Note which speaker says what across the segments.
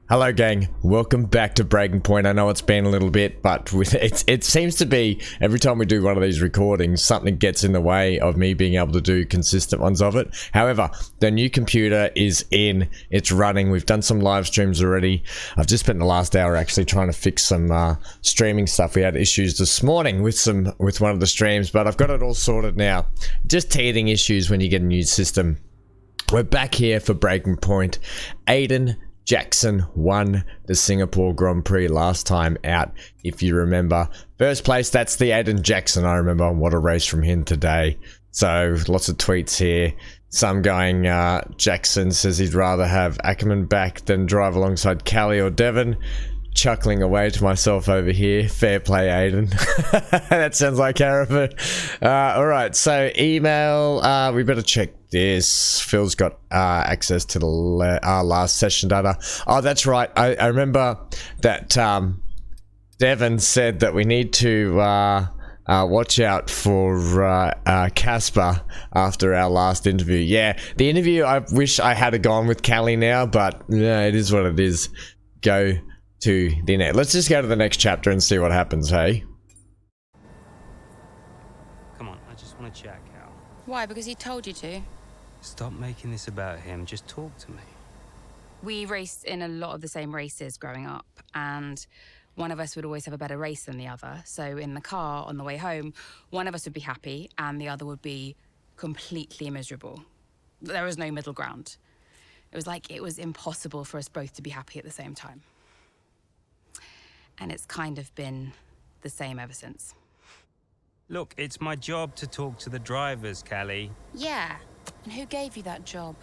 Speaker 1: Hello gang, welcome back to Breaking Point. I know it's been a little bit, but it seems to be every time we do one of these recordings, something gets in the way of me being able to do consistent ones of it. However, the new computer is in, it's running. We've done some live streams already. I've just spent the last hour actually trying to fix some streaming stuff. We had issues this morning with one of the streams, but I've got it all sorted now. Just teething issues when you get a new system. We're back here for Breaking Point. Aiden Jackson won the Singapore Grand Prix last time out, if you remember. First place, that's the Aiden Jackson, I remember. What a race from him today. So, lots of tweets here. Some going, Jackson says he'd rather have Ackerman back than drive alongside Callie or Devon. Chuckling away to myself over here. Fair play, Aiden. That sounds like Arabic. Alright, so email. We better check this. Phil's got access to the last session data. Oh, that's right. I remember that Devon said that we need to watch out for Casper after our last interview. Yeah, the interview, I wish I had gone with Callie now, but yeah, it is what it is. Go to the net. Let's just go to the next chapter and see what happens, hey?
Speaker 2: Come on, I just want to chat, Cal.
Speaker 3: Why? Because he told you to?
Speaker 2: Stop making this about him. Just talk to me.
Speaker 3: We raced in a lot of the same races growing up, and one of us would always have a better race than the other. So in the car on the way home, one of us would be happy and the other would be completely miserable. There was no middle ground. It was like it was impossible for us both to be happy at the same time. And it's kind of been the same ever since.
Speaker 2: Look, it's my job to talk to the drivers, Callie.
Speaker 3: Yeah, and who gave you that job?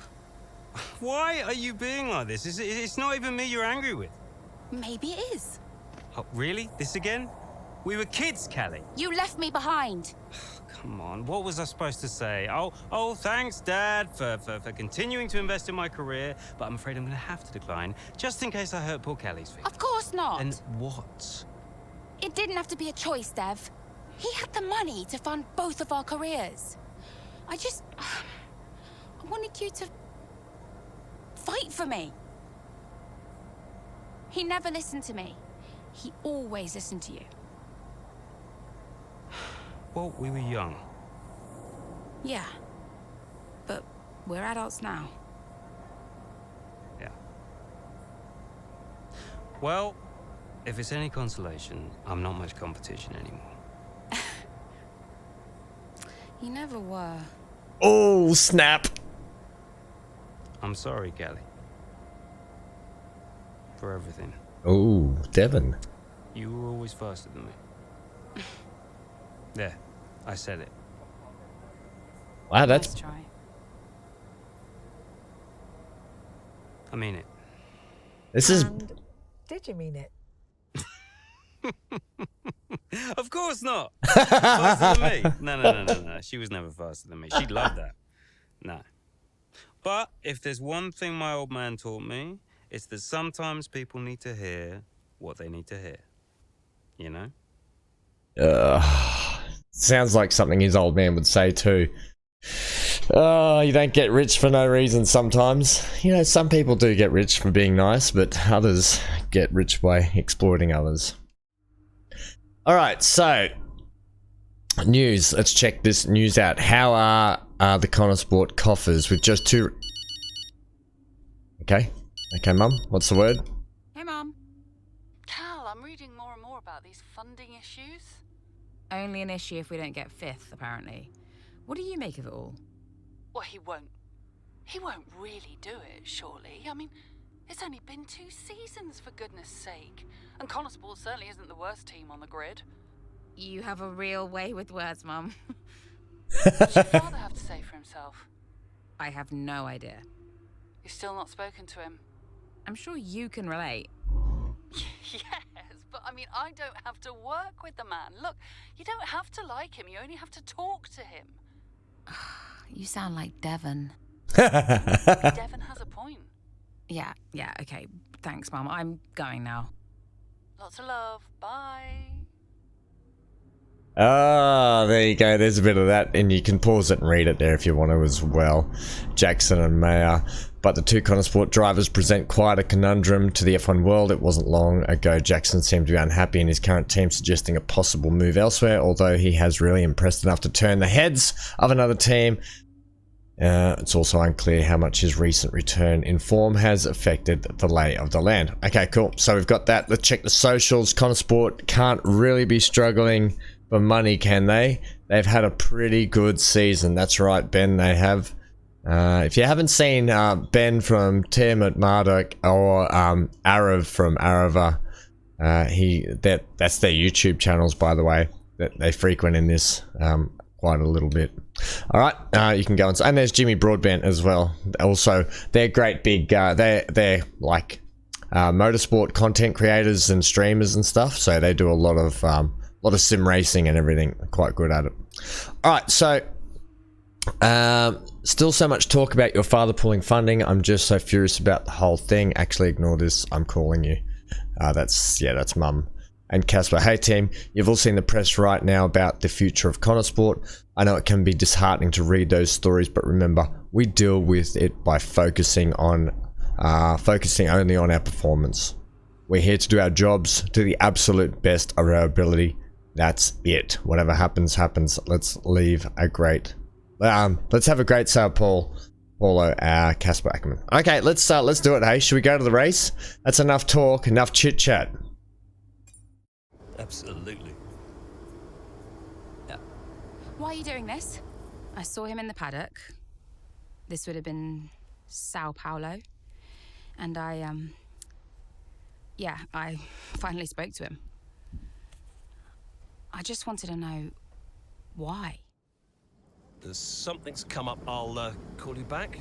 Speaker 2: Why are you being like this? It's not even me you're angry with.
Speaker 3: Maybe it is.
Speaker 2: Oh, really? This again? We were kids, Callie.
Speaker 3: You left me behind.
Speaker 2: Come on, what was I supposed to say? Oh, thanks, Dad, for continuing to invest in my career, but I'm afraid I'm going to have to decline, just in case I hurt poor Callie's feelings.
Speaker 3: Of course not.
Speaker 2: And what?
Speaker 3: It didn't have to be a choice, Dev. He had the money to fund both of our careers. I wanted you to fight for me. He never listened to me. He always listened to you.
Speaker 2: Well, we were young.
Speaker 3: Yeah, but we're adults now.
Speaker 2: Yeah. Well, if it's any consolation, I'm not much competition anymore.
Speaker 3: You never were.
Speaker 1: Oh, snap.
Speaker 2: I'm sorry, Callie. For everything.
Speaker 1: Oh, Devon.
Speaker 2: You were always faster than me. There, I said it.
Speaker 1: Wow, that's...
Speaker 3: Nice try.
Speaker 2: I mean it.
Speaker 1: This is...
Speaker 4: Did you mean it?
Speaker 2: Of course not. Faster than me. No. She was never faster than me. She'd love that. No. But if there's one thing my old man taught me, it's that sometimes people need to hear what they need to hear. You know?
Speaker 1: Sounds like something his old man would say too. You don't get rich for no reason sometimes. You know, some people do get rich for being nice, but others get rich by exploiting others. Alright, so news. Let's check this news out. How are the Connorsport coffers with just two... Okay, Mum, what's the word?
Speaker 3: Hey, Mom.
Speaker 5: Cal, I'm reading more and more about these funding issues.
Speaker 3: Only an issue if we don't get fifth, apparently. What do you make of it all?
Speaker 5: Well, he won't really do it, surely. I mean, it's only been 2 seasons, for goodness sake. And Connorsport certainly isn't the worst team on the grid.
Speaker 3: You have a real way with words, Mum.
Speaker 5: What's your father have to say for himself?
Speaker 3: I have no idea.
Speaker 5: You've still not spoken to him?
Speaker 3: I'm sure you can relate.
Speaker 5: Yes, but I mean, I don't have to work with the man. Look, you don't have to like him, you only have to talk to him.
Speaker 3: You sound like Devon.
Speaker 5: Devon has a point.
Speaker 3: Yeah, okay. Thanks, Mum. I'm going now.
Speaker 5: Lots of love. Bye.
Speaker 1: Ah, there you go. There's a bit of that, and you can pause it and read it there if you want to as well. Jackson and Mayer but the two Connosport drivers present quite a conundrum to the F1 world. It wasn't long ago Jackson seemed to be unhappy in his current team, suggesting a possible move elsewhere, although he has really impressed enough to turn the heads of another team. It's also unclear how much his recent return in form has affected the lay of the land. Okay, cool. So we've got that. Let's check the socials. Connosport can't really be struggling for money, can they? They've had a pretty good season. That's right, Ben, they have. If you haven't seen Ben from Tim at Marduk or Arav from Arava, that's their YouTube channels, by the way, that they frequent in this quite a little bit. All right, you can go and there's Jimmy Broadbent as well. Also, they're great big. They're like motorsport content creators and streamers and stuff. So they do a lot of sim racing and everything. Quite good at it. All right, so still so much talk about your father pulling funding. I'm just so furious about the whole thing. Actually, ignore this. I'm calling you. That's Mum. And Casper, hey team, you've all seen the press right now about the future of Connosport. I know it can be disheartening to read those stories, but remember, we deal with it by focusing only on our performance. We're here to do our jobs to the absolute best of our ability. That's it. Whatever happens, happens. Let's have a great Sao Paulo, Casper Ackerman. Okay, let's do it. Hey, should we go to the race? That's enough talk, enough chit chat.
Speaker 4: Absolutely.
Speaker 3: Yeah. Why are you doing this? I saw him in the paddock. This would have been Sao Paulo. And I finally spoke to him. I just wanted to know why.
Speaker 4: Something's come up. I'll call you back.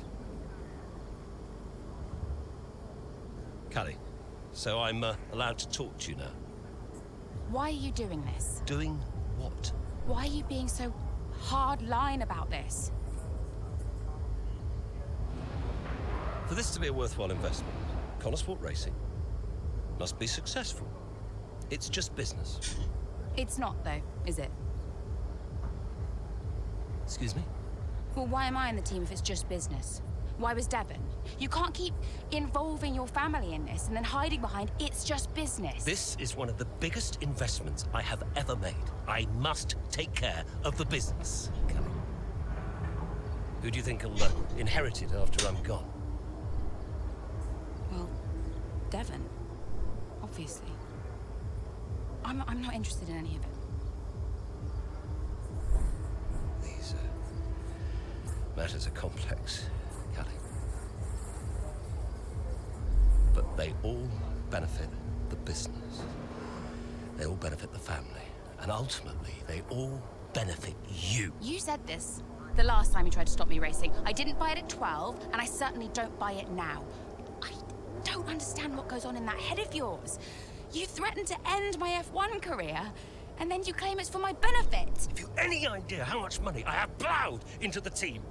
Speaker 4: Callie, so I'm allowed to talk to you now.
Speaker 3: Why are you doing this?
Speaker 4: Doing what?
Speaker 3: Why are you being so hard-line about this?
Speaker 4: For this to be a worthwhile investment, Connosport Racing must be successful. It's just business.
Speaker 3: It's not, though, is it?
Speaker 4: Excuse me?
Speaker 3: Well, why am I in the team if it's just business? Why was Devon? You can't keep involving your family in this and then hiding behind it's just business.
Speaker 4: This is one of the biggest investments I have ever made. I must take care of the business, Kelly. Who do you think will inherit it after I'm gone?
Speaker 3: Well, Devon, obviously. I'm not interested in any of it.
Speaker 4: These matters are complex, Callie. But they all benefit the business. They all benefit the family. And ultimately, they all benefit you.
Speaker 3: You said this the last time you tried to stop me racing. I didn't buy it at 12, and I certainly don't buy it now. I don't understand what goes on in that head of yours. You threatened to end my F1 career, and then you claim it's for my benefit.
Speaker 4: Have you any idea how much money I have plowed into the team?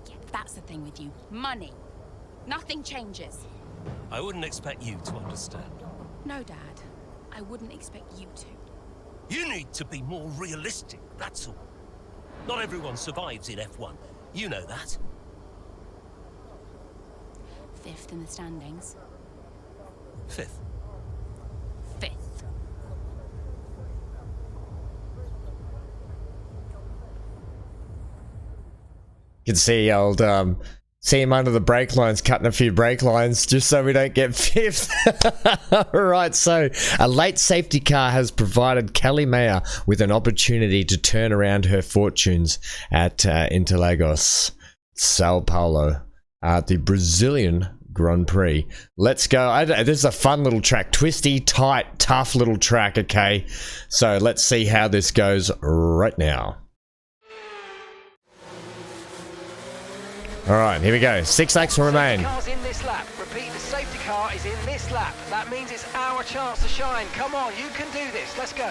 Speaker 3: Yeah, that's the thing with you. Money. Nothing changes.
Speaker 4: I wouldn't expect you to understand.
Speaker 3: No, Dad. I wouldn't expect you to.
Speaker 4: You need to be more realistic, that's all. Not everyone survives in F1. You know that.
Speaker 3: 5th in the standings.
Speaker 4: 5th.
Speaker 3: 5th.
Speaker 1: You can see old see him under the brake lines, cutting a few brake lines just so we don't get 5th. Right, so a late safety car has provided Kelly Mayer with an opportunity to turn around her fortunes at Interlagos, Sao Paulo, the Brazilian Grand Prix. Let's go. This is a fun little track, twisty, tight, tough little track. Okay, so let's see how this goes right now. All right, here we go. 6 laps remain.
Speaker 6: Car's in this lap. Repeat, the safety car is in this lap. That means it's our chance to shine. Come on, you can do this. Let's go.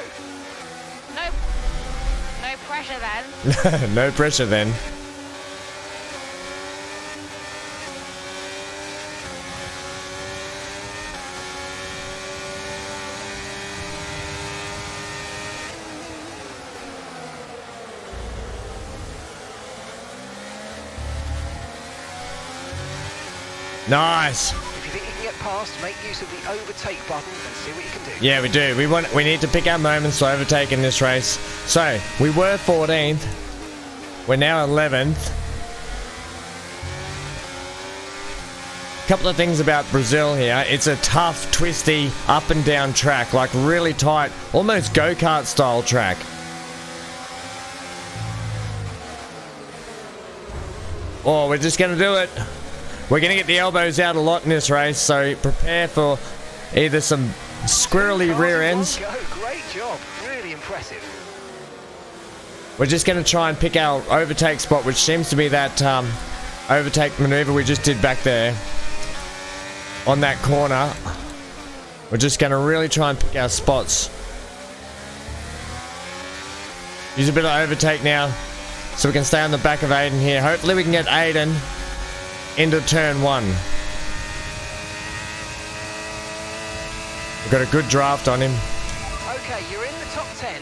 Speaker 3: No pressure then.
Speaker 1: No pressure then. Nice.
Speaker 6: If you think you can get past, make use of the overtake button and see what you can do.
Speaker 1: Yeah, we do. We need to pick our moments to overtake in this race. So, we were 14th. We're now 11th. Couple of things about Brazil here. It's a tough, twisty, up and down track. Like really tight, almost go-kart style track. Oh, we're just going to do it. We're going to get the elbows out a lot in this race, so prepare for either some squirrely rear ends.
Speaker 6: Great job. Really impressive.
Speaker 1: We're just going to try and pick our overtake spot, which seems to be that overtake maneuver we just did back there. On that corner. We're just going to really try and pick our spots. Use a bit of overtake now, so we can stay on the back of Aiden here. Hopefully we can get Aiden into turn 1. We've got a good draft on him.
Speaker 6: Okay, you're in the top 10.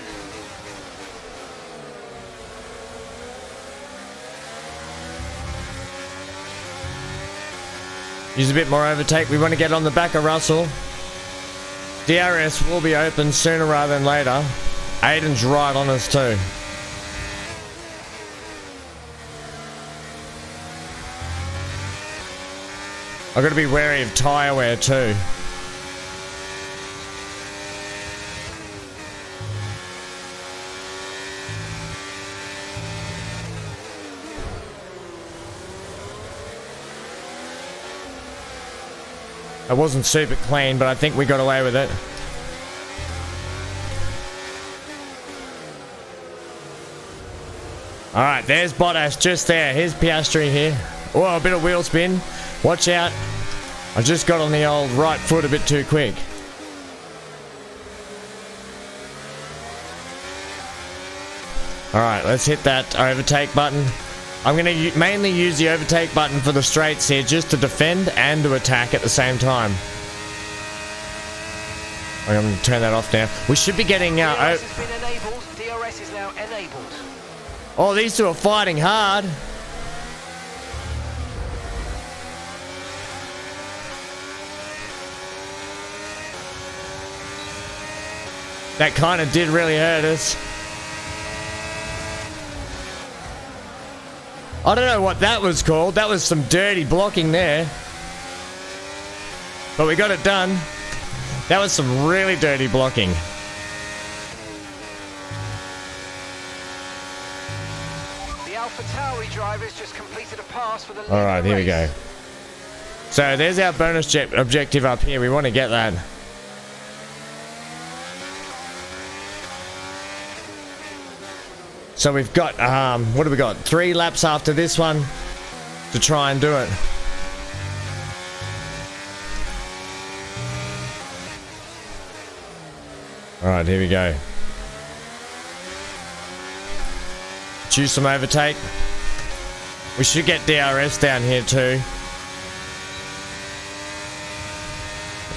Speaker 1: Use a bit more overtake. We want to get on the back of Russell. DRS will be open sooner rather than later. Aiden's right on us too. I've got to be wary of tyre wear too. It wasn't super clean, but I think we got away with it. Alright, there's Bottas just there. Here's Piastri here. Oh, a bit of wheel spin. Watch out. I just got on the old right foot a bit too quick. Alright, let's hit that overtake button. I'm going to mainly use the overtake button for the straights here, just to defend and to attack at the same time. I'm going to turn that off now. We should be getting...
Speaker 6: DRS has been enabled. DRS is now enabled.
Speaker 1: Oh, these two are fighting hard. That kind of did really hurt us. I don't know what that was called. That was some dirty blocking there. But we got it done. That was some really dirty blocking.
Speaker 6: The AlphaTauri drivers just completed a pass for the lead.
Speaker 1: Alright, here we go. So there's our bonus objective up here. We want to get that. So we've got, what do we got? 3 laps after this one to try and do it. Alright, here we go. Choose some overtake. We should get DRS down here too.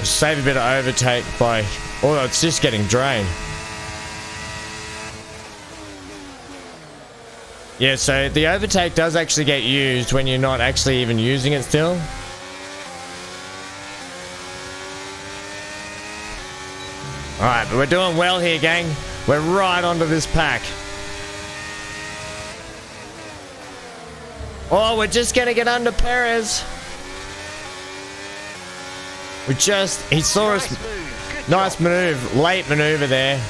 Speaker 1: Save a bit of overtake by... Oh, it's just getting drained. Yeah, so the overtake does actually get used when you're not actually even using it still. Alright, but we're doing well here, gang. We're right onto this pack. Oh, we're just gonna get under Perez. He saw us. Nice move, late maneuver there.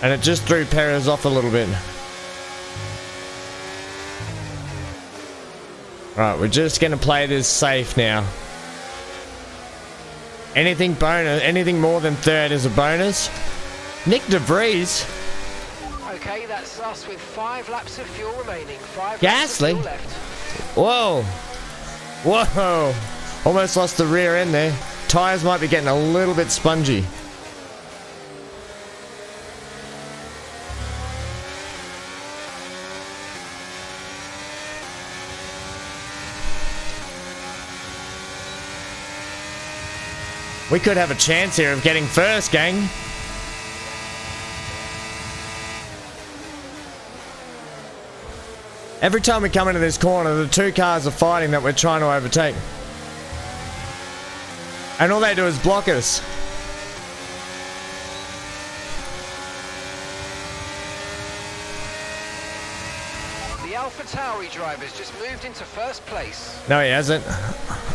Speaker 1: And it just threw Perez off a little bit. Right, we're just gonna play this safe now. Anything bonus, anything more than third is a bonus. Nick DeVries.
Speaker 6: Okay, that's us with 5 laps of fuel remaining. 5
Speaker 1: Gasly.
Speaker 6: laps of fuel left.
Speaker 1: Whoa. Whoa. Almost lost the rear end there. Tires might be getting a little bit spongy. We could have a chance here of getting first, gang. Every time we come into this corner, the 2 cars are fighting that we're trying to overtake. And all they do is block us.
Speaker 6: The AlphaTauri driver's just moved into first place.
Speaker 1: No, he hasn't.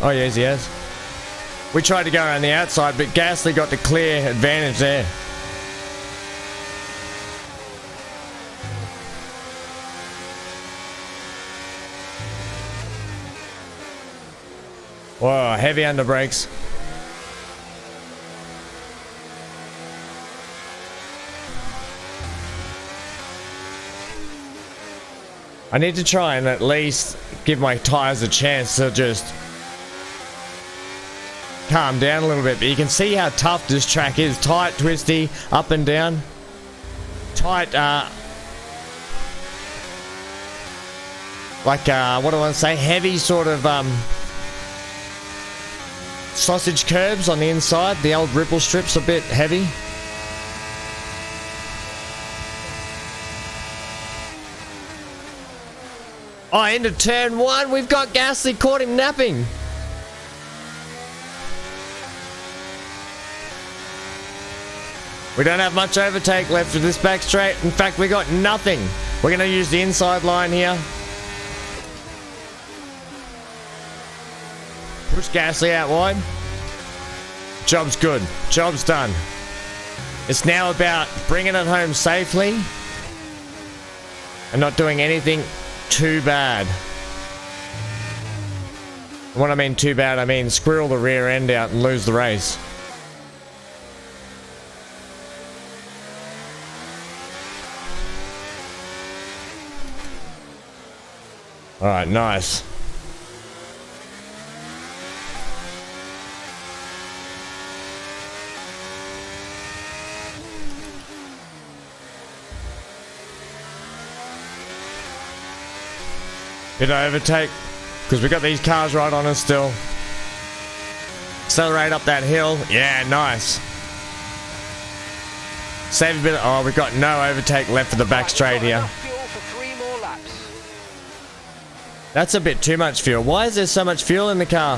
Speaker 1: Oh, yes, he has. We tried to go around the outside, but Gasly got the clear advantage there. Whoa, heavy under brakes. I need to try and at least give my tires a chance to just calm down a little bit. But you can see how tough this track is. Tight, twisty, up and down. Tight, like, what do I want to say? Heavy sort of, sausage curbs on the inside. The old ripple strips a bit heavy. Oh, into turn one, we've got Gasly, caught him napping. We don't have much overtake left with this back straight. In fact, we got nothing. We're going to use the inside line here. Push Gasly out wide. Job's good. Job's done. It's now about bringing it home safely and not doing anything too bad. When I mean too bad, I mean squirrel the rear end out and lose the race. Alright, nice. Bit of overtake, because we got these cars right on us still. Accelerate up that hill. Yeah, nice. Save a bit of, oh, we've got no overtake left for the back straight here. That's a bit too much fuel. Why is there so much fuel in the car?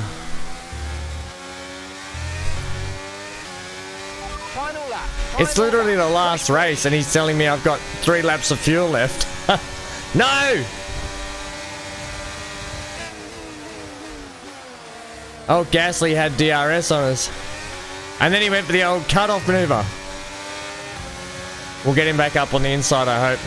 Speaker 6: Final lap.
Speaker 1: It's literally the last race and he's telling me I've got 3 laps of fuel left. No! Oh, Gasly had DRS on us. And then he went for the old cut-off maneuver. We'll get him back up on the inside, I hope.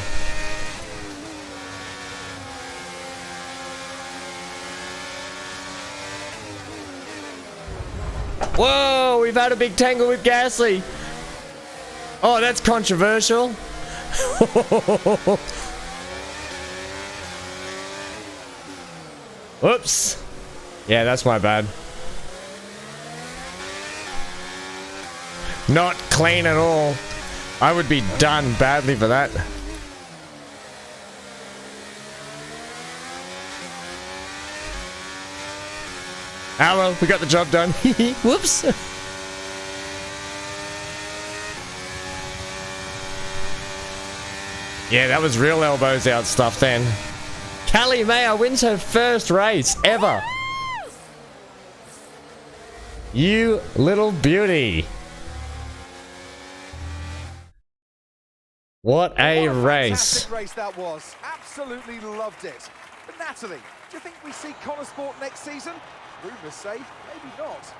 Speaker 1: Whoa, we've had a big tangle with Gasly. Oh, that's controversial. Whoops. Yeah, that's my bad. Not clean at all. I would be done badly for that. Ah well, we got the job done. Whoops. Yeah, that was real elbows out stuff then. Callie Mayer wins her first race ever. You little beauty. What a race.
Speaker 7: Fantastic race that was. Absolutely loved it. But Natalie, do you think we see Connor Sport next season? Rumours say maybe not.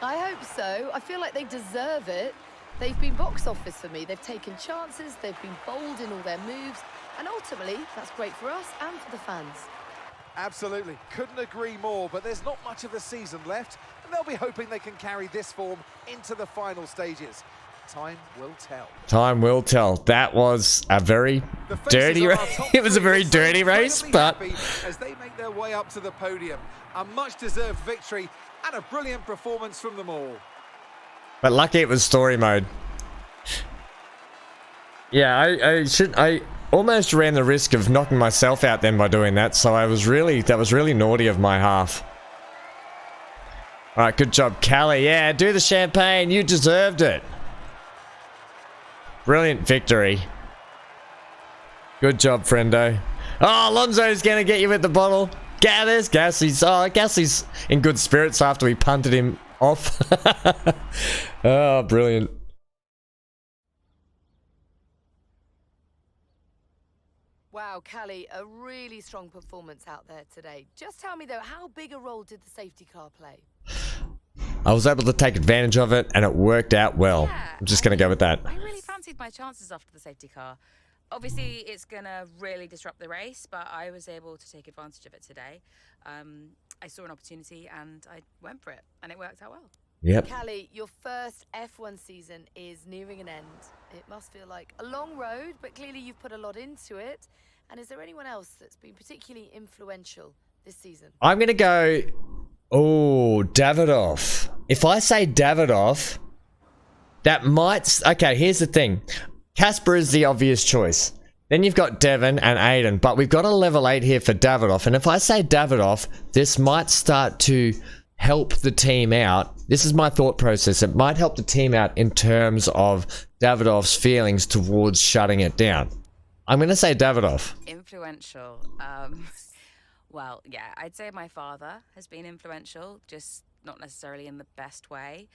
Speaker 8: I hope so. I feel like they deserve it. They've been box office for me. They've taken chances, they've been bold in all their moves, and ultimately, that's great for us and for the fans.
Speaker 7: Absolutely. Couldn't agree more, but there's not much of the season left, and they'll be hoping they can carry this form into the final stages. Time will tell.
Speaker 1: Time will tell. That was a very dirty race. It was a very dirty race, but
Speaker 7: as they make their way up to the podium, a much-deserved victory and a brilliant performance from them all.
Speaker 1: But lucky it was story mode. Yeah, I almost ran the risk of knocking myself out then by doing that, so that was really naughty of my half. Alright, good job, Callie. Yeah, do the champagne. You deserved it. Brilliant victory. Good job, friendo. Oh, Alonso's going to get you with the bottle. There's Gasly's. Oh, Gasly's in good spirits after we punted him Off. Oh, brilliant.
Speaker 8: Wow, Callie, a really strong performance out there today. Just tell me, though, how big a role did the safety car play?
Speaker 1: I was able to take advantage of it, and it worked out well.
Speaker 3: Yeah,
Speaker 1: I'm just going to go with that.
Speaker 3: I really fancied my chances after the safety car. Obviously, it's going to really disrupt the race, but I was able to take advantage of it today. I saw an opportunity, and I went for it, and it worked out well.
Speaker 1: Yep.
Speaker 8: Callie, your first F1 season is nearing an end. It must feel like a long road, but clearly you've put a lot into it. And is there anyone else that's been particularly influential this season?
Speaker 1: I'm going to go... Oh, Davidoff. If I say Davidoff, that might... Okay, here's the thing. Casper is the obvious choice. Then you've got Devon and Aiden, but we've got a level 8 here for Davidoff. And if I say Davidoff, this might start to help the team out. This is my thought process. It might help the team out in terms of Davidoff's feelings towards shutting it down. I'm going to say Davidoff.
Speaker 3: Influential. Well, yeah, I'd say my father has been influential, just not necessarily in the best way.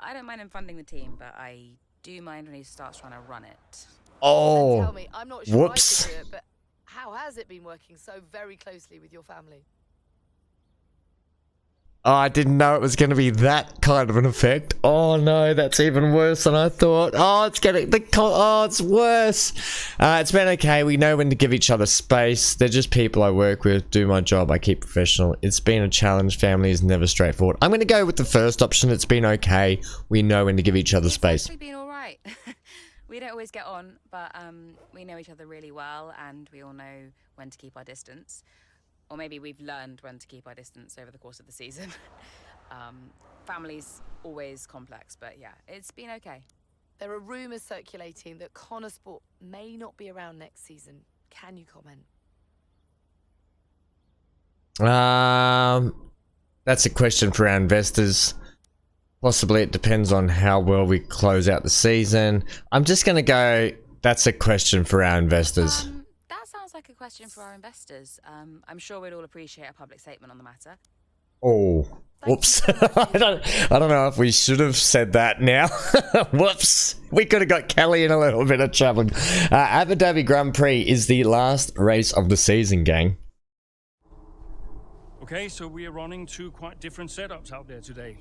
Speaker 3: I don't mind him funding the team, but I do mind when he starts trying to run it.
Speaker 1: Oh,
Speaker 8: Tell me, I'm not sure
Speaker 1: whoops.
Speaker 8: I could do it, but how has it been working so very closely with your family?
Speaker 1: Oh, I didn't know it was going to be that kind of an effect. Oh no, that's even worse than I thought. Oh, it's getting it's worse. It's been okay. We know when to give each other space. They're just people I work with. Do my job. I keep professional. It's been a challenge. Family is never straightforward. I'm going to go with the first option. It's been okay. We know when to give each other space.
Speaker 3: It's actually been all right. We don't always get on, but we know each other really well, and we all know when to keep our distance. Or maybe we've learned when to keep our distance over the course of the season. Family's always complex, but yeah, it's been okay.
Speaker 8: There are rumours circulating that Connor Sport may not be around next season. Can you comment?
Speaker 1: That's a question for our investors. Possibly it depends on how well we close out the season. I'm just going to go, that's a question for our investors.
Speaker 3: That sounds like a question for our investors. I'm sure we'd all appreciate a public statement on the matter.
Speaker 1: Oh, whoops. I don't know if we should have said that now. Whoops. We could have got Kelly in a little bit of trouble. Abu Dhabi Grand Prix is the last race of the season, gang.
Speaker 9: Okay, so we are running two quite different setups out there today.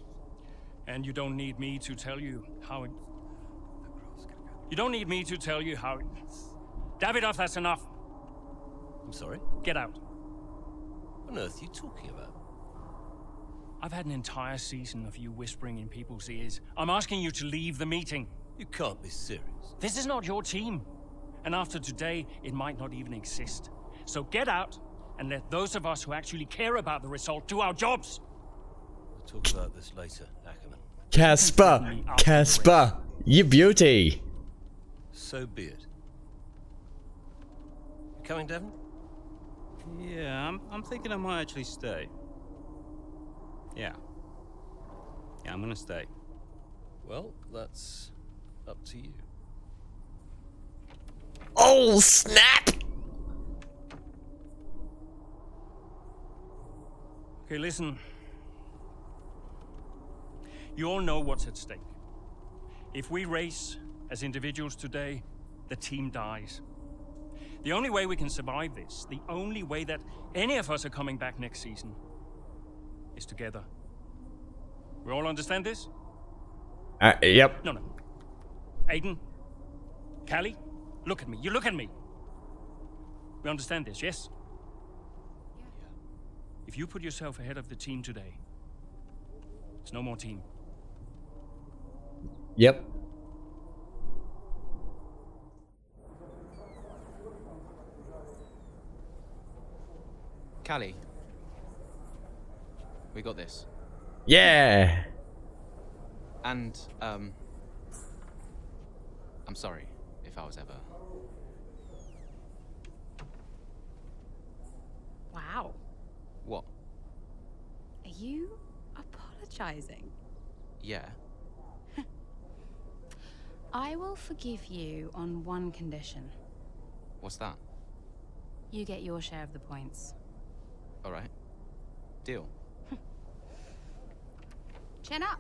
Speaker 9: And you don't need me to tell you how it... You don't need me to tell you how it... Davidoff, that's enough.
Speaker 4: I'm sorry?
Speaker 9: Get out.
Speaker 4: What on earth are you talking about?
Speaker 9: I've had an entire season of you whispering in people's ears. I'm asking you to leave the meeting.
Speaker 4: You can't be serious.
Speaker 9: This is not your team. And after today, it might not even exist. So get out and let those of us who actually care about the result do our jobs.
Speaker 4: We'll talk about this later, Ackerman.
Speaker 1: Casper, you beauty.
Speaker 4: So be it. You coming, Devon?
Speaker 2: Yeah, I'm thinking I might actually stay. Yeah, I'm gonna stay.
Speaker 4: Well, that's up to you.
Speaker 1: Oh, snap!
Speaker 9: Okay, listen. You all know what's at stake. If we race as individuals today, the team dies. The only way we can survive this, the only way that any of us are coming back next season, is together. We all understand this?
Speaker 1: Yep.
Speaker 9: No. Aiden, Callie, look at me. You look at me. We understand this, yes?
Speaker 3: Yeah.
Speaker 9: If you put yourself ahead of the team today, it's no more team.
Speaker 1: Yep.
Speaker 10: Callie, we got this.
Speaker 1: Yeah.
Speaker 10: And, I'm sorry if I was ever...
Speaker 3: Wow.
Speaker 10: What?
Speaker 3: Are you apologizing?
Speaker 10: Yeah.
Speaker 3: I will forgive you on one condition.
Speaker 10: What's that?
Speaker 3: You get your share of the points.
Speaker 10: All right. Deal.
Speaker 3: Chin up.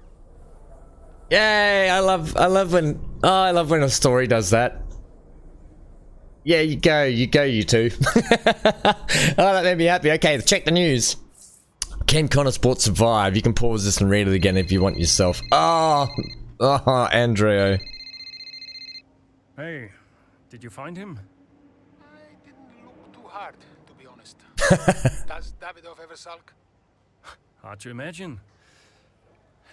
Speaker 1: Yay! I love when a story does that. Yeah, you go, you two. Oh, that made me happy. Okay, check the news. Can Connor Sport survive? You can pause this and read it again if you want yourself. Oh, Andreo.
Speaker 9: Hey, did you find him?
Speaker 11: I didn't look too hard, to be honest. Does Davidov ever sulk?
Speaker 9: Hard to imagine.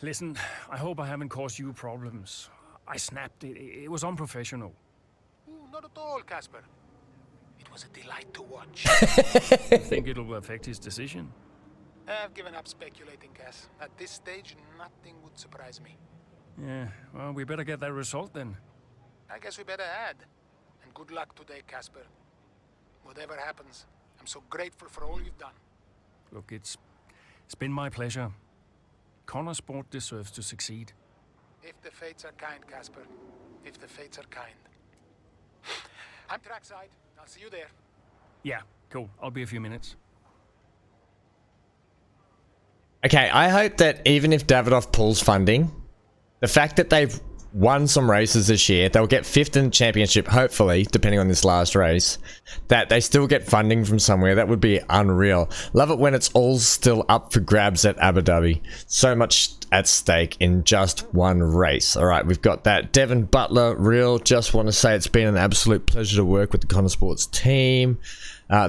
Speaker 9: Listen, I hope I haven't caused you problems. I snapped it. It was unprofessional.
Speaker 11: Ooh, not at all, Casper. It was a delight to watch.
Speaker 9: I think it'll affect his decision.
Speaker 11: I've given up speculating, Cass. At this stage, nothing would surprise me.
Speaker 9: Yeah, well, we better get that result then.
Speaker 11: I guess we better add. And good luck today, Casper. Whatever happens, I'm so grateful for all you've done.
Speaker 9: Look, it's been my pleasure. Connor Sport deserves to succeed.
Speaker 11: If the fates are kind, Casper. If the fates are kind. I'm trackside. I'll see you there.
Speaker 9: Yeah, cool. I'll be a few minutes.
Speaker 1: Okay, I hope that even if Davidoff pulls funding, the fact that they've won some races this year, they'll get 5th in the championship, hopefully, depending on this last race, that they still get funding from somewhere. That would be unreal. Love it when it's all still up for grabs at Abu Dhabi. So much at stake in just one race. All right, we've got that. Devin Butler, real. Just want to say it's been an absolute pleasure to work with the Connor Sports team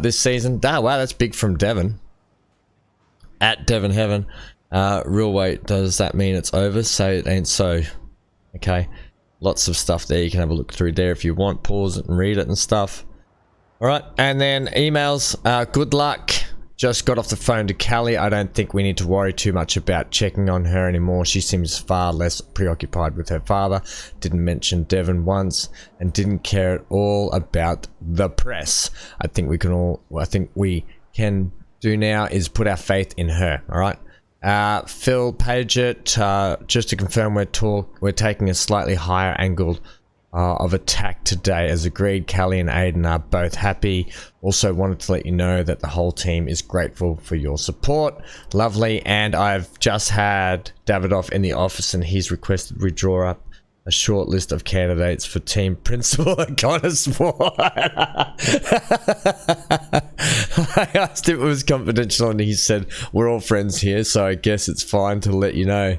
Speaker 1: this season. Oh, wow, that's big from Devin. At Devin Heaven. Real wait, does that mean it's over? Say it ain't so. Okay, lots of stuff there. You can have a look through there if you want. Pause it and read it and stuff. All right, and then emails. Good luck. Just got off the phone to Callie. I don't think we need to worry too much about checking on her anymore. She seems far less preoccupied with her father. Didn't mention Devon once and didn't care at all about the press. I think we can do now is put our faith in her. All right. Phil Paget, just to confirm, we're taking a slightly higher angle of attack today. As agreed, Callie and Aiden are both happy. Also wanted to let you know that the whole team is grateful for your support. Lovely. And I've just had Davidoff in the office and he's requested we draw up a short list of candidates for team principal at Connor Sport. I asked if it was confidential and he said, we're all friends here, so I guess it's fine to let you know.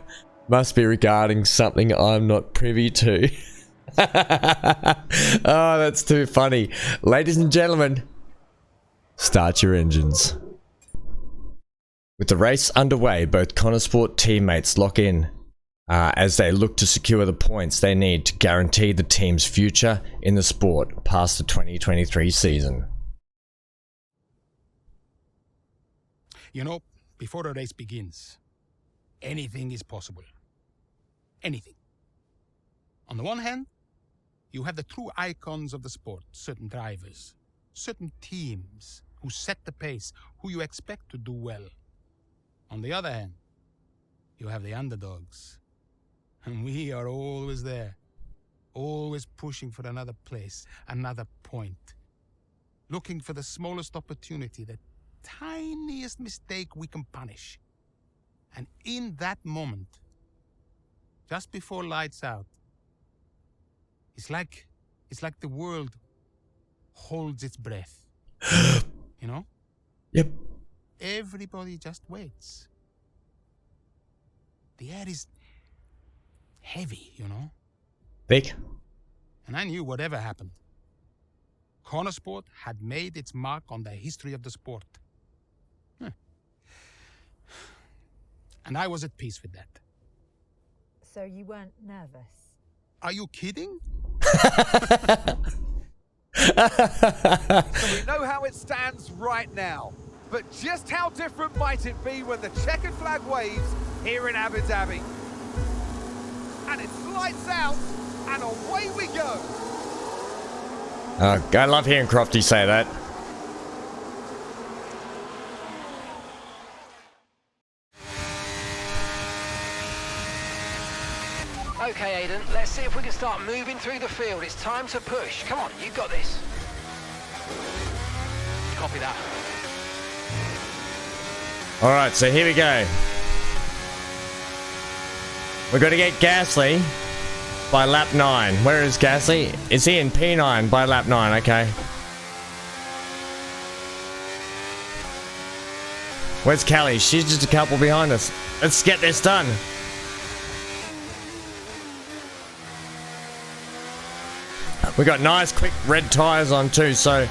Speaker 1: Must be regarding something I'm not privy to. Oh, that's too funny. Ladies and gentlemen, start your engines. With the race underway, both Connor Sport teammates lock in as they look to secure the points they need to guarantee the team's future in the sport past the 2023 season.
Speaker 11: You know, before a race begins, anything is possible. Anything. On the one hand, you have the true icons of the sport, certain drivers, certain teams who set the pace, who you expect to do well. On the other hand, you have the underdogs. And we are always there, always pushing for another place, another point. Looking for the smallest opportunity, the tiniest mistake we can punish. And in that moment, just before lights out, it's like the world holds its breath. You know?
Speaker 1: Yep.
Speaker 11: Everybody just waits. The air is heavy, you know?
Speaker 1: Big.
Speaker 11: And I knew whatever happened, Connor Sport had made its mark on the history of the sport. And I was at peace with that.
Speaker 12: So you weren't nervous?
Speaker 11: Are you kidding?
Speaker 7: So we know how it stands right now. But just how different might it be when the checkered flag waves here in Abu Dhabi? And it's lights out, and away we go.
Speaker 1: Oh, I love hearing Crofty say that.
Speaker 6: Okay, Aiden, let's see if we can start moving through the field. It's time to push. Come on, you've got this. Copy that.
Speaker 1: All right, so here we go. We're going to get Gasly by lap 9. Where is Gasly? Is he in P9 by lap 9? Okay. Where's Callie? She's just a couple behind us. Let's get this done. We got nice quick red tires on too, so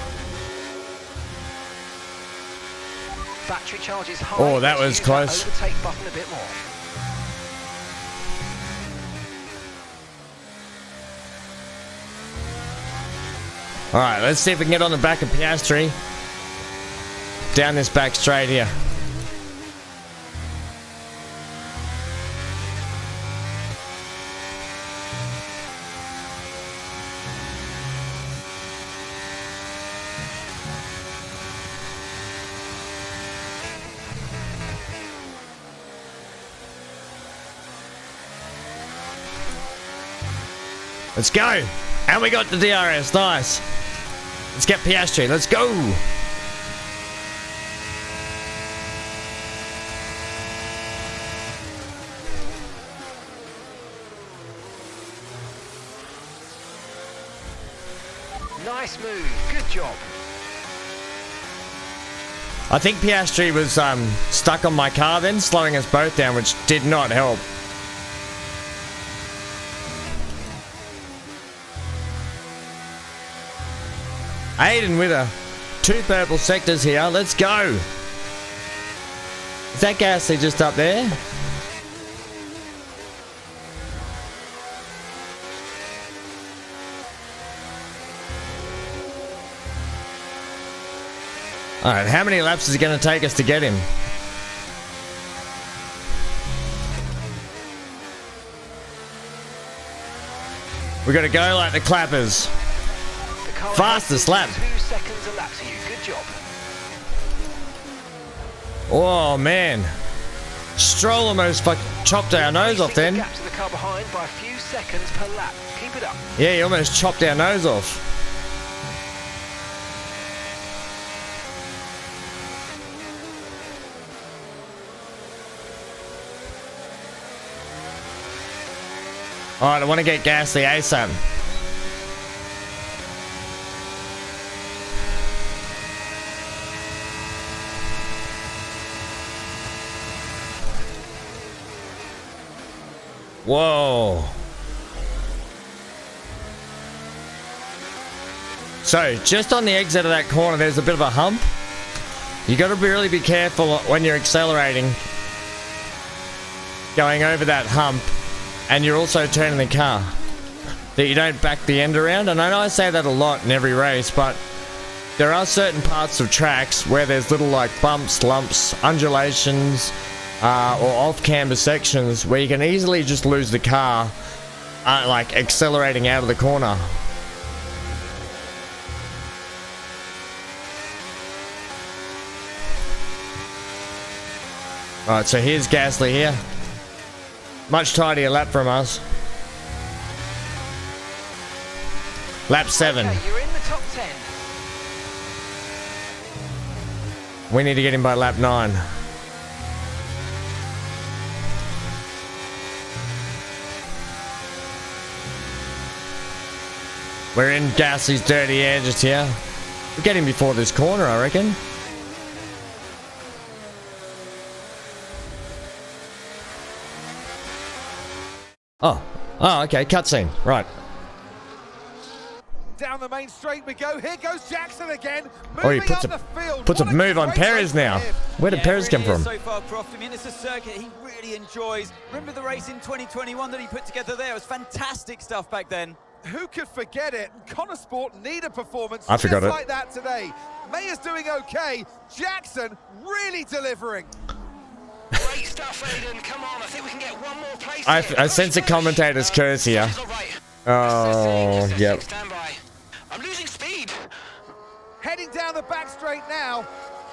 Speaker 6: Battery charge is high.
Speaker 1: oh, that was close.
Speaker 6: Overtake button a bit more.
Speaker 1: Alright, let's see if we can get on the back of Piastri. Down this back straight here. Let's go! And we got the DRS, nice. Let's get Piastri, let's go!
Speaker 6: Nice move, good job.
Speaker 1: I think Piastri was stuck on my car then, slowing us both down, which did not help. Aiden with a 2 purple sectors here. Let's go. Is that Gasly just up there? Alright, how many laps is it going to take us to get him? We got to go like the clappers. Fastest lap.
Speaker 6: 2 seconds a lap to you. Good job.
Speaker 1: Oh man, Stroll almost chopped our nose off then.
Speaker 6: Gap to the car behind by a few seconds per lap. Keep it up.
Speaker 1: Yeah, he almost chopped our nose off. Alright, I want to get Gasly ASAP. Whoa. So, just on the exit of that corner, there's a bit of a hump. You got to really be careful when you're accelerating, going over that hump, and you're also turning the car, that you don't back the end around. And I know I say that a lot in every race, but there are certain parts of tracks where there's little like bumps, lumps, undulations, or off-camber sections where you can easily just lose the car, like accelerating out of the corner. Alright, so here's Gasly here. Much tidier lap from us. Lap 7.
Speaker 6: Okay, you're in the top 10.
Speaker 1: We need to get him by lap 9. We're in Gasly's dirty air just here. We'll get him before this corner, I reckon. Oh, okay, cutscene, right.
Speaker 7: Down the main straight we go. Here goes Jackson again.
Speaker 1: Oh, he puts a move on Perez now. Where did Perez come from?
Speaker 13: So far, Croft. I mean, it's a circuit he really enjoys. Remember the race in 2021 that he put together there? It was fantastic stuff back then.
Speaker 7: Who could forget it? Connor Sport need a performance
Speaker 1: I forgot
Speaker 7: just
Speaker 1: it.
Speaker 7: like that today. Mayer's doing okay. Jackson really delivering.
Speaker 6: Great stuff, Aiden. Come on, I think we can get one more place.
Speaker 1: I sense a commentator's curse here. Oh, yep.
Speaker 6: I'm losing speed.
Speaker 7: Heading down the back straight now.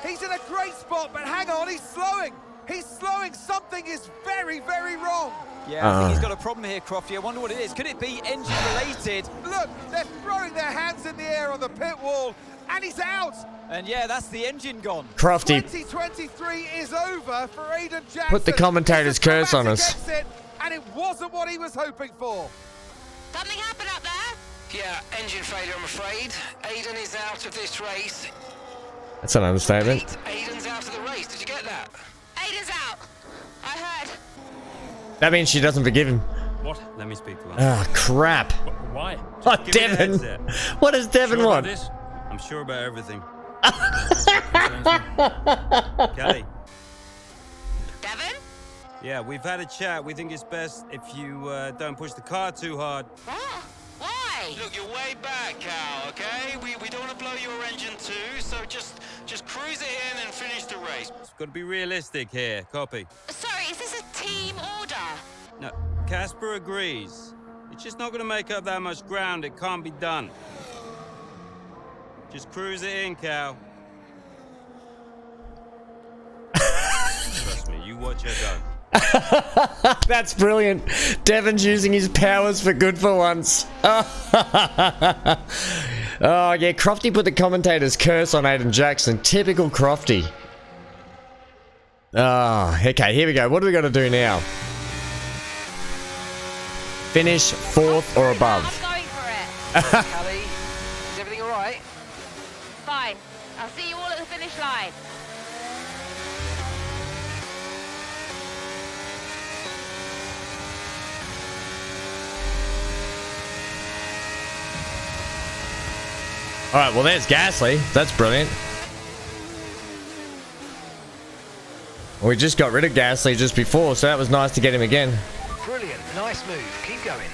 Speaker 7: He's in a great spot, but hang on, he's slowing. He's slowing. Something is very, very wrong.
Speaker 13: Yeah, I think he's got a problem here, Crofty. I wonder what it is. Could it be engine related?
Speaker 7: Look, they're throwing their hands in the air on the pit wall, and he's out.
Speaker 13: And yeah, that's the engine gone.
Speaker 1: Crofty.
Speaker 7: 2023 is over for Aiden Jackson.
Speaker 1: Put the commentator's curse on us.
Speaker 7: and it wasn't what he was hoping for.
Speaker 5: Something happened up there?
Speaker 6: Yeah, engine failure, I'm afraid. Aiden is out of this race.
Speaker 1: That's an understatement.
Speaker 6: Aiden's out of the race. Did you get that?
Speaker 5: Aiden's out. I heard.
Speaker 1: That means she doesn't forgive him.
Speaker 9: What?
Speaker 2: Let me speak to her.
Speaker 1: Ah, crap.
Speaker 9: Why?
Speaker 1: Oh,
Speaker 2: Give me the
Speaker 1: Devin.
Speaker 2: headset.
Speaker 1: What does Devin
Speaker 9: Sure
Speaker 1: want?
Speaker 9: about this?
Speaker 2: I'm sure about everything. Kelly.
Speaker 5: Devin?
Speaker 2: Yeah, we've had a chat. We think it's best if you don't push the car too hard.
Speaker 5: What? Why?
Speaker 6: Look, you're way back, Cal, okay? We don't want to blow your engine too, so just cruise it in and finish the race.
Speaker 2: It's got to be realistic here. Copy.
Speaker 5: Sorry, is this a team order?
Speaker 2: No, Casper agrees. It's just not going to make up that much ground. It can't be done. Just cruise it in, Cal. Trust me, you watch her go.
Speaker 1: That's brilliant. Devin's using his powers for good for once. Oh, yeah, Crofty put the commentator's curse on Aiden Jackson. Typical Crofty. Oh, okay, here we go. What do we got to do now? Finish 4th or above.
Speaker 5: I'm going for it.
Speaker 6: Callie, is everything all right?
Speaker 5: Fine. I'll see you all at the finish line.
Speaker 1: Alright, well there's Gasly. That's brilliant. We just got rid of Gasly just before, so that was nice to get him again.
Speaker 6: Brilliant. Nice move. Keep going.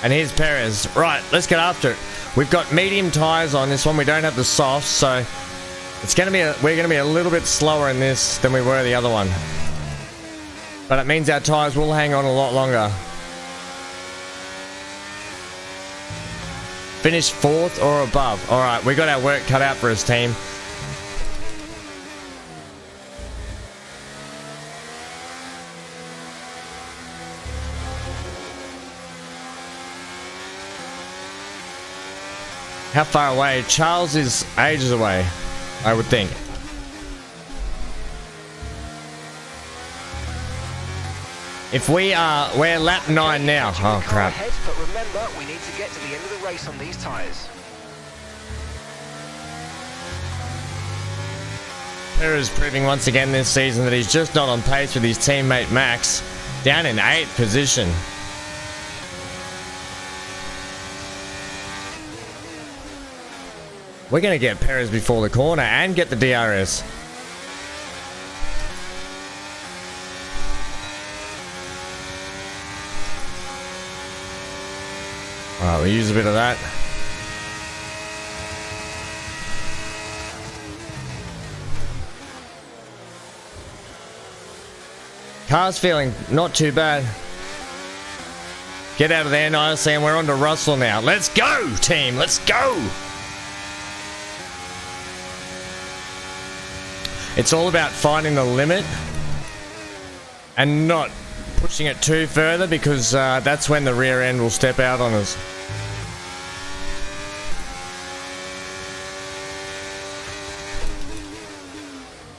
Speaker 1: And here's Perez. Right, let's get after it. We've got medium tires on this one. We don't have the soft, so it's gonna be we're gonna be a little bit slower in this than we were the other one. But it means our tires will hang on a lot longer. Finish 4th or above. Alright, we got our work cut out for us, team. How far away? Charles is ages away, I would think. If we're lap 9 now. Oh crap.
Speaker 6: Ahead, but remember, we need to get to the end of the race on these tyres.
Speaker 1: Perez proving once again this season that he's just not on pace with his teammate Max. Down in 8th position. We're going to get Perez before the corner and get the DRS. Alright, we use a bit of that. Car's feeling not too bad. Get out of there nicely, and we're on to Russell now. Let's go, team! Let's go! It's all about finding the limit and not pushing it too further, because that's when the rear end will step out on us.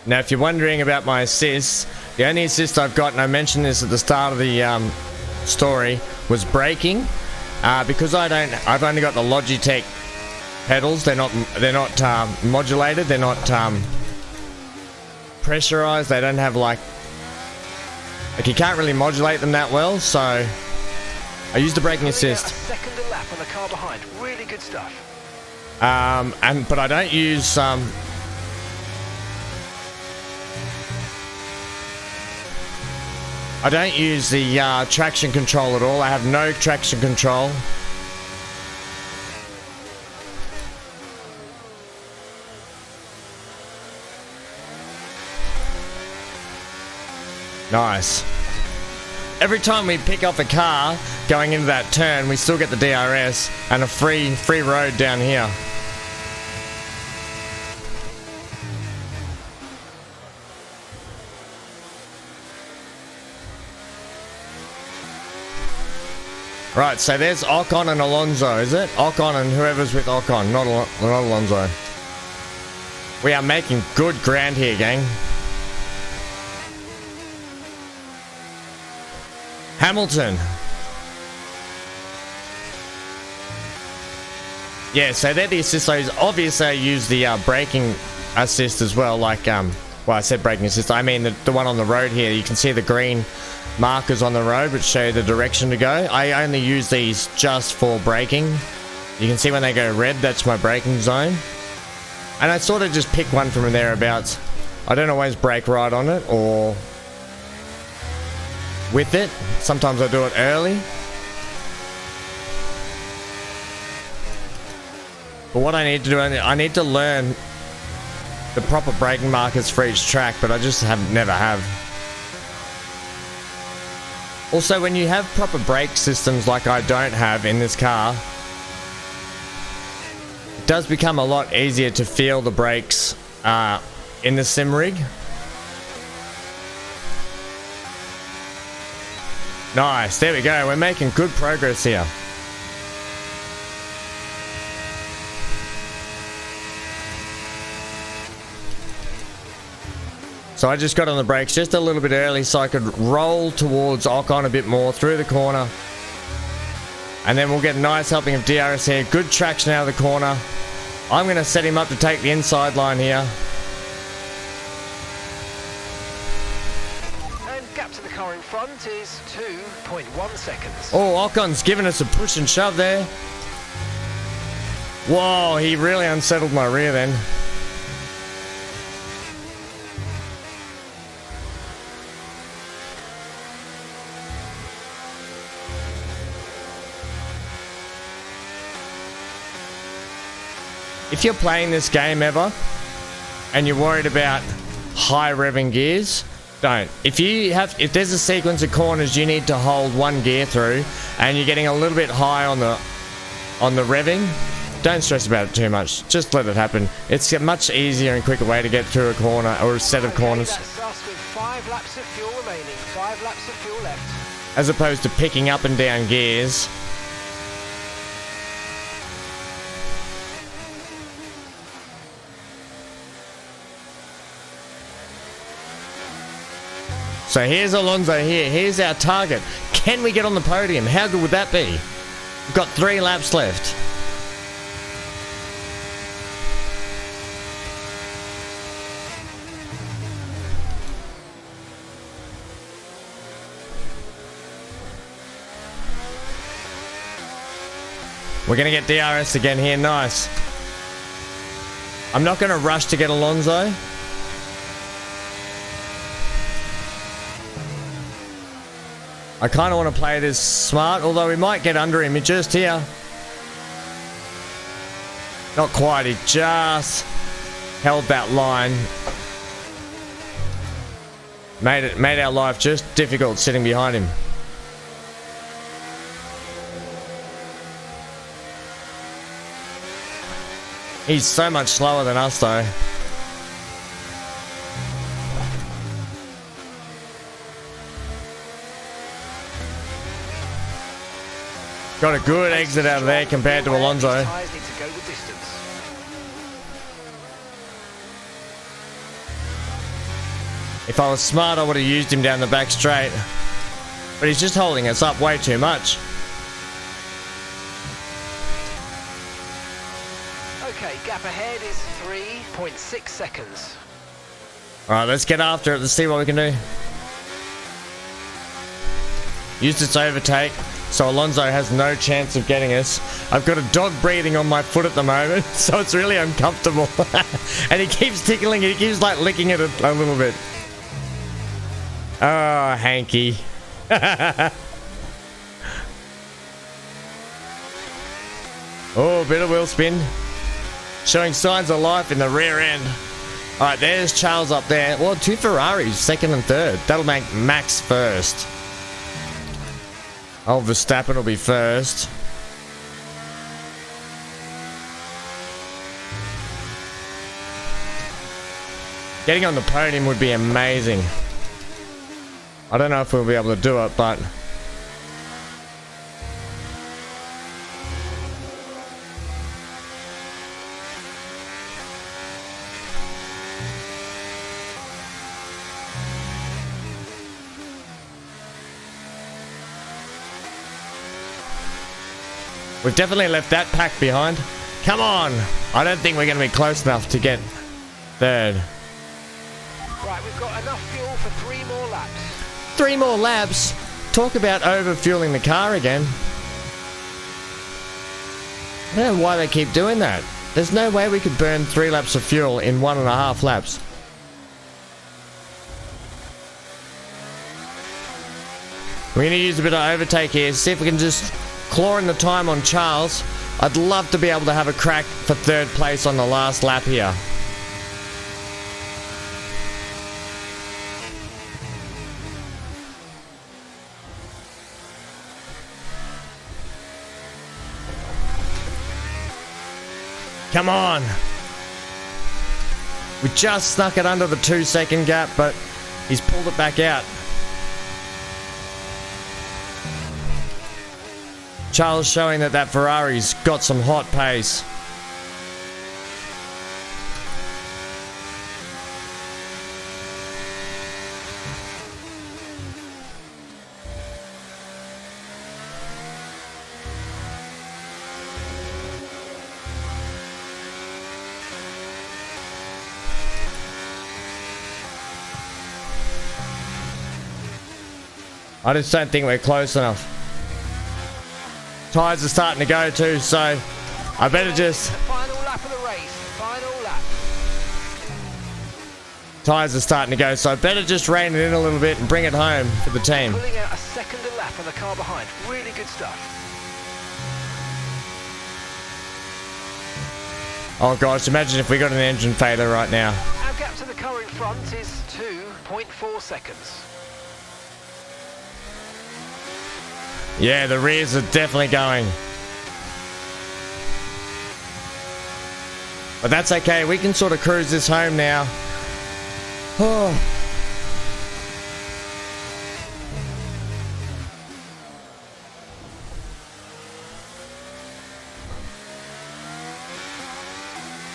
Speaker 1: Now, if you're wondering about my assists, the only assist I've got, and I mentioned this at the start of the story, was braking. Because I've only got the Logitech pedals. They're not modulated. They're not pressurized. They don't have like you can't really modulate them that well. So I used the braking assist.
Speaker 6: A second a lap on the car behind. Really good stuff.
Speaker 1: But I don't use I don't use the traction control at all. I have no traction control. Nice. Every time we pick up a car going into that turn, we still get the DRS and a free road down here. Right, so there's Ocon and Alonso, is it? Ocon and whoever's with Ocon, not Alonso. We are making good ground here, gang. Hamilton. Yeah, so they're the assist loads. Obviously, I use the braking assist as well. Like, well, I said braking assist. I mean the one on the road here. You can see the green markers on the road which show you the direction to go. I only use these just for braking. You can see when they go red, that's my braking zone. And I sort of just pick one from thereabouts. I don't always brake right on it or with it. Sometimes I do it early. But what I need to do, I need to learn the proper braking markers for each track, but I just never have. Also, when you have proper brake systems like I don't have in this car, it does become a lot easier to feel the brakes in the sim rig. Nice, there we go. We're making good progress here. So I just got on the brakes just a little bit early so I could roll towards AGON a bit more through the corner. And then we'll get a nice helping of DRS here. Good traction out of the corner. I'm going to set him up to take the inside line here.
Speaker 6: And gap to the car in front is 2.1 seconds.
Speaker 1: Oh, AGON's giving us a push and shove there. Whoa, he really unsettled my rear then. If you're playing this game ever and you're worried about high revving gears, don't. If there's a sequence of corners you need to hold one gear through and you're getting a little bit high on the revving, don't stress about it too much. Just let it happen. It's a much easier and quicker way to get through a corner or a set of corners.
Speaker 6: That's us with 5 laps of fuel remaining. 5 laps of fuel left.
Speaker 1: As opposed to picking up and down gears. So here's Alonso here. Here's our target. Can we get on the podium? How good would that be? We've got 3 laps left. We're going to get DRS again here. Nice. I'm not going to rush to get Alonso. I kind of want to play this smart, although we might get under him just here. Not quite, he just held that line. Made our life just difficult sitting behind him. He's so much slower than us though. Got a good exit out of there compared to Alonso. If I was smart, I would have used him down the back straight. But he's just holding us up way too much.
Speaker 6: Okay, gap ahead is 3.6 seconds.
Speaker 1: Alright, let's get after it. Let's see what we can do. Used its overtake, so Alonso has no chance of getting us. I've got a dog breathing on my foot at the moment, so it's really uncomfortable. And he keeps tickling it, he keeps like licking it a little bit. Oh, Hanky. Oh, bit of wheel spin. Showing signs of life in the rear end. Alright, there's Charles up there. Well, 2 Ferraris, second and third. That'll make Max first. Oh, Verstappen will be first. Getting on the podium would be amazing. I don't know if we'll be able to do it, but... We've definitely left that pack behind. Come on. I don't think we're going to be close enough to get third.
Speaker 6: Right, we've got enough fuel for 3 more laps.
Speaker 1: 3 more laps? Talk about over-fueling the car again. I don't know why they keep doing that. There's no way we could burn 3 laps of fuel in 1.5 laps. We're going to use a bit of overtake here, see if we can just claw in the time on Charles. I'd love to be able to have a crack for 3rd place on the last lap here. Come on! We just snuck it under the 2-second gap, but he's pulled it back out. Charles showing that Ferrari's got some hot pace. I just don't think we're close enough. Tyres are starting to go too, so I better just...
Speaker 6: Final lap of the race. Final lap.
Speaker 1: Tyres are starting to go, so I better just rein it in a little bit and bring it home for the team.
Speaker 6: Pulling out a second a lap on the car behind. Really good stuff.
Speaker 1: Oh gosh, imagine if we got an engine failure right now.
Speaker 6: Our gap to the car in front is 2.4 seconds.
Speaker 1: Yeah, the rears are definitely going. But that's okay, we can sort of cruise this home now. Oh.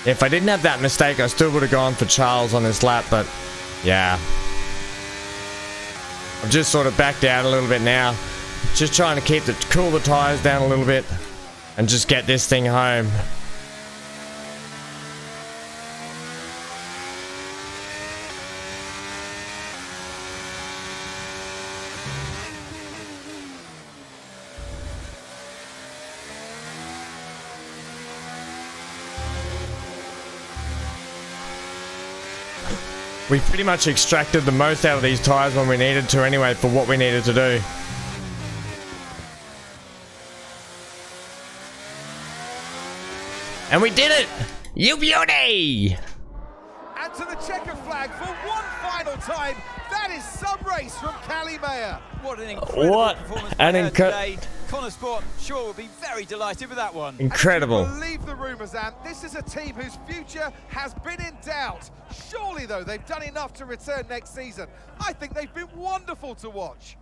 Speaker 1: If I didn't have that mistake, I still would have gone for Charles on this lap, but yeah. I've just sort of backed out a little bit now. Just trying to cool the tyres down a little bit and just get this thing home. We pretty much extracted the most out of these tyres when we needed to anyway for what we needed to do. And we did it! You beauty!
Speaker 7: And to the checker flag for one final time. That is some race from Callie Mayer.
Speaker 13: What an incredible performance by her today. Connor Sport, sure, will be very delighted with that one.
Speaker 1: Incredible.
Speaker 7: Believe the rumours, Ant. This is a team whose future has been in doubt. Surely, though, they've done enough to return next season. I think they've been wonderful to watch.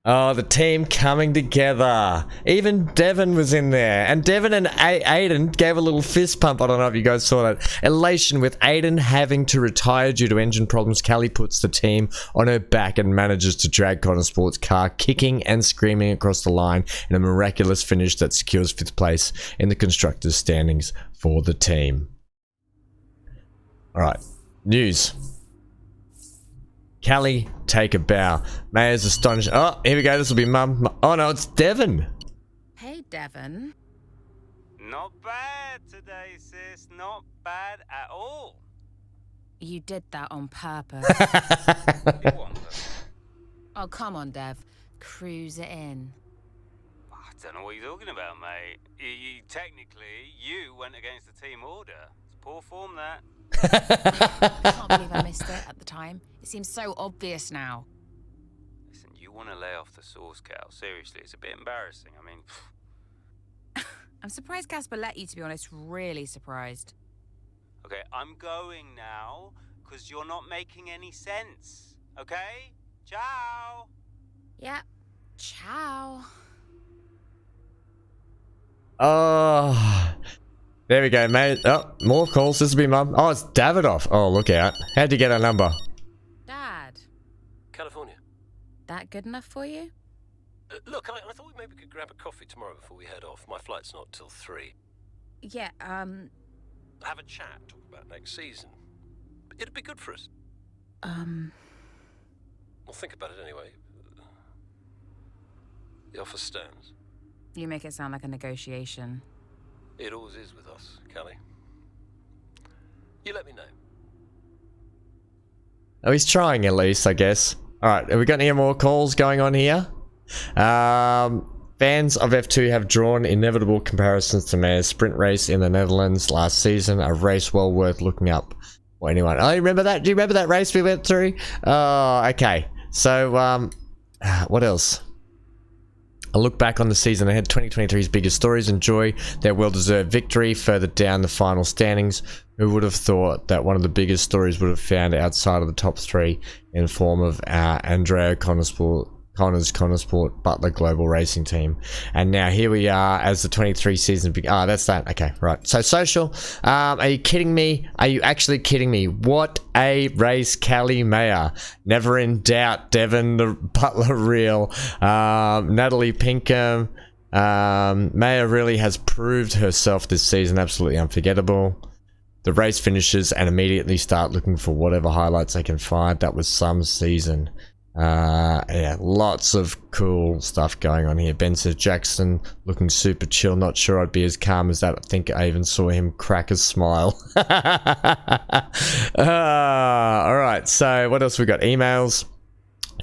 Speaker 1: Oh, the team coming together. Even Devon was in there. And Devon and Aiden gave a little fist pump. I don't know if you guys saw that. Elation with Aiden having to retire due to engine problems. Callie puts the team on her back and manages to drag Connor Sport's car, kicking and screaming across the line in a miraculous finish that secures 5th place in the constructors' standings for the team. Alright, news. Callie, take a bow. Mayer's astonished. Oh, here we go. This will be Mum. Oh no, it's Devon.
Speaker 3: Hey, Devon.
Speaker 2: Not bad today, sis. Not bad at all.
Speaker 3: You did that on purpose. Oh, come on, Dev. Cruise it in.
Speaker 2: I don't know what you're talking about, mate. Technically, you went against the team order. It's poor form, that.
Speaker 3: I can't believe I missed it at the time. It seems so obvious now.
Speaker 2: Listen, you want to lay off the sauce, Cal. Seriously, it's a bit embarrassing. I mean...
Speaker 3: I'm surprised Casper let you, to be honest. Really surprised.
Speaker 2: Okay, I'm going now, because you're not making any sense. Okay? Ciao!
Speaker 3: Yeah. Ciao.
Speaker 1: Oh... There we go, mate. Oh, more calls. This will be Mum. Oh, it's Davidoff. Oh, look out. How'd you get our number?
Speaker 3: Dad.
Speaker 4: California.
Speaker 3: That good enough for you?
Speaker 14: Look, I thought maybe we could grab a coffee tomorrow before we head off. My flight's not till 3.
Speaker 3: Yeah,
Speaker 14: Have a chat, talk about next season. It'd be good for us. Well, think about it anyway. The offer stands.
Speaker 3: You make it sound like a negotiation.
Speaker 14: It always is with us, Callie. You let me know.
Speaker 1: Oh, he's trying at least, I guess. Alright, have we got any more calls going on here? Fans of F2 have drawn inevitable comparisons to Mayer's sprint race in the Netherlands last season, a race well worth looking up for anyone. Oh, you remember that? Do you remember that race we went through? Oh, okay. So, what else? I look back on the season ahead, 2023's biggest stories, enjoy their well-deserved victory further down the final standings. Who would have thought that one of the biggest stories would have found outside of the top 3 in the form of Andrea Connorsport Butler Global Racing Team. And now here we are as the 23 season that's that. Okay, right. So social, are you kidding me? Are you actually kidding me? What a race, Callie Mayer. Never in doubt, Devon the Butler Reel, Natalie Pinkham. Mayer really has proved herself this season, absolutely unforgettable. The race finishes and immediately start looking for whatever highlights they can find. That was some season. Yeah, lots of cool stuff going on here. Ben says Jackson looking super chill. Not sure I'd be as calm as that. I think I even saw him crack a smile. Alright, so what else we got? Emails.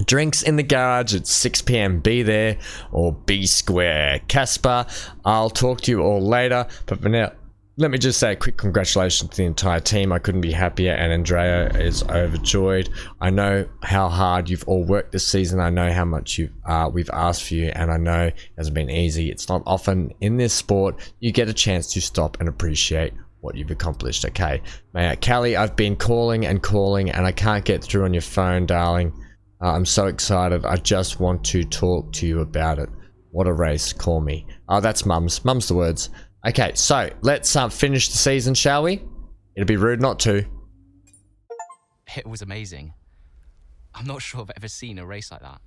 Speaker 1: Drinks in the garage at 6 p.m. Be there or be square. Casper, I'll talk to you all later, but for now, let me just say a quick congratulations to the entire team. I couldn't be happier, and Andrea is overjoyed. I know how hard you've all worked this season. I know how much we've asked for you, and I know it hasn't been easy. It's not often in this sport you get a chance to stop and appreciate what you've accomplished. Okay, Callie, I've been calling, and I can't get through on your phone, darling. I'm so excited. I just want to talk to you about it. What a race. Call me. Oh, that's Mum's the words. Okay, so let's finish the season, shall we? It'd be rude not to.
Speaker 10: It was amazing. I'm not sure I've ever seen a race like that.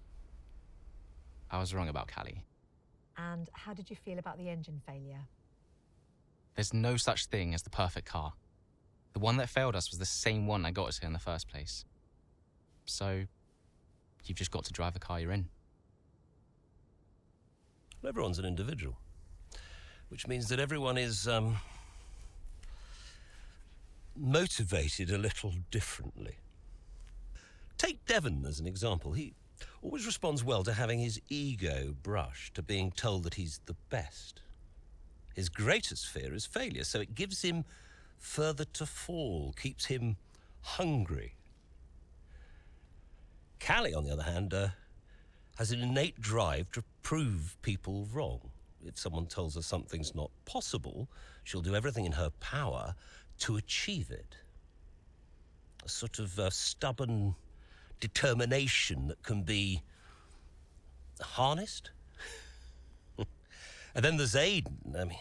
Speaker 10: I was wrong about Callie.
Speaker 12: And how did you feel about the engine failure?
Speaker 10: There's no such thing as the perfect car. The one that failed us was the same one that got us here in the first place. So, you've just got to drive the car you're in.
Speaker 14: Well, everyone's an individual. Which means that everyone is motivated a little differently. Take Devon as an example. He always responds well to having his ego brushed, to being told that he's the best. His greatest fear is failure, so it gives him further to fall, keeps him hungry. Callie, on the other hand, has an innate drive to prove people wrong. If someone tells her something's not possible, she'll do everything in her power to achieve it. A sort of stubborn determination that can be harnessed. And then there's Aiden. I mean,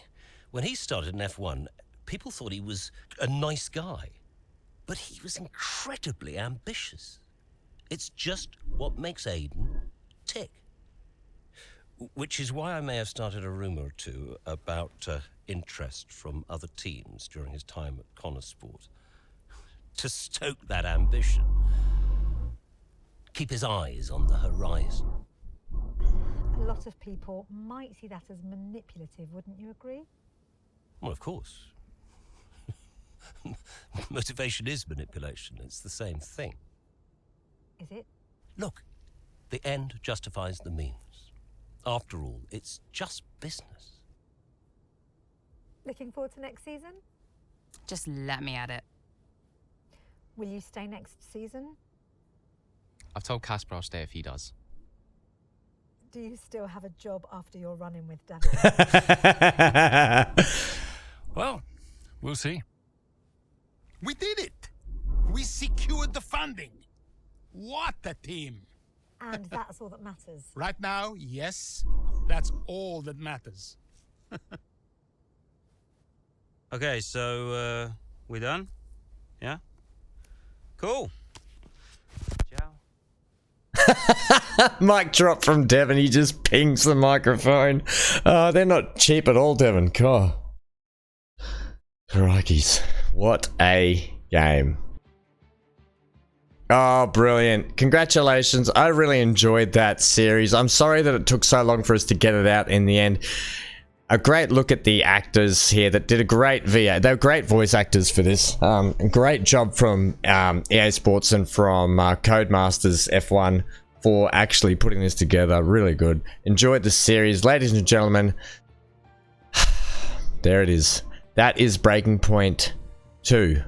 Speaker 14: when he started in F1, people thought he was a nice guy, but he was incredibly ambitious. It's just what makes Aiden tick. Which is why I may have started a rumour or two about interest from other teams during his time at Connorsport. To stoke that ambition. Keep his eyes on the horizon.
Speaker 12: A lot of people might see that as manipulative, wouldn't you agree?
Speaker 14: Well, of course. Motivation is manipulation. It's the same thing.
Speaker 12: Is it?
Speaker 14: Look, the end justifies the means. After all, it's just business.
Speaker 12: Looking forward to next season?
Speaker 3: Just let me at it.
Speaker 12: Will you stay next season?
Speaker 10: I've told Casper I'll stay if he does.
Speaker 12: Do you still have a job after your run-in with Devon?
Speaker 11: Well, we'll see. We did it! We secured the funding. What a team!
Speaker 12: And that's all that matters.
Speaker 11: Right now, yes, that's all that matters.
Speaker 2: Okay, so we done? Yeah? Cool. Ciao.
Speaker 1: Mic drop from Devon. He just pings the microphone. They're not cheap at all, Devon. God. Crikeys. What a game. Oh, brilliant. Congratulations. I really enjoyed that series. I'm sorry that it took so long for us to get it out in the end. A great look at the actors here that did a great VA. They were great voice actors for this. Great job from EA Sports and from Codemasters F1 for actually putting this together. Really good. Enjoyed the series. Ladies and gentlemen, there it is. That is Breaking Point 2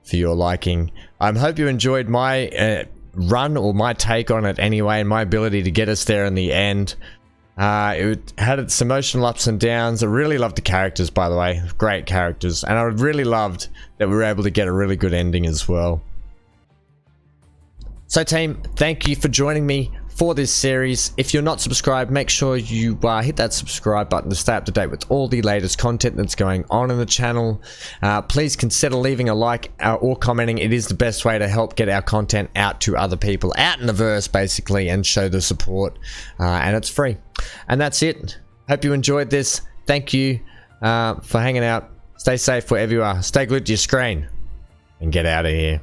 Speaker 1: for your liking. I hope you enjoyed my run or my take on it anyway, and my ability to get us there in the end. It had its emotional ups and downs. I really loved the characters, by the way. Great characters. And I really loved that we were able to get a really good ending as well. So team, thank you for joining me for this series. If you're not subscribed, make sure you hit that subscribe button to stay up to date with all the latest content that's going on in the channel. Please consider leaving a like or commenting. It is the best way to help get our content out to other people, out in the verse basically, and show the support. And it's free. And that's it. Hope you enjoyed this. Thank you for hanging out. Stay safe wherever you are. Stay glued to your screen and get out of here.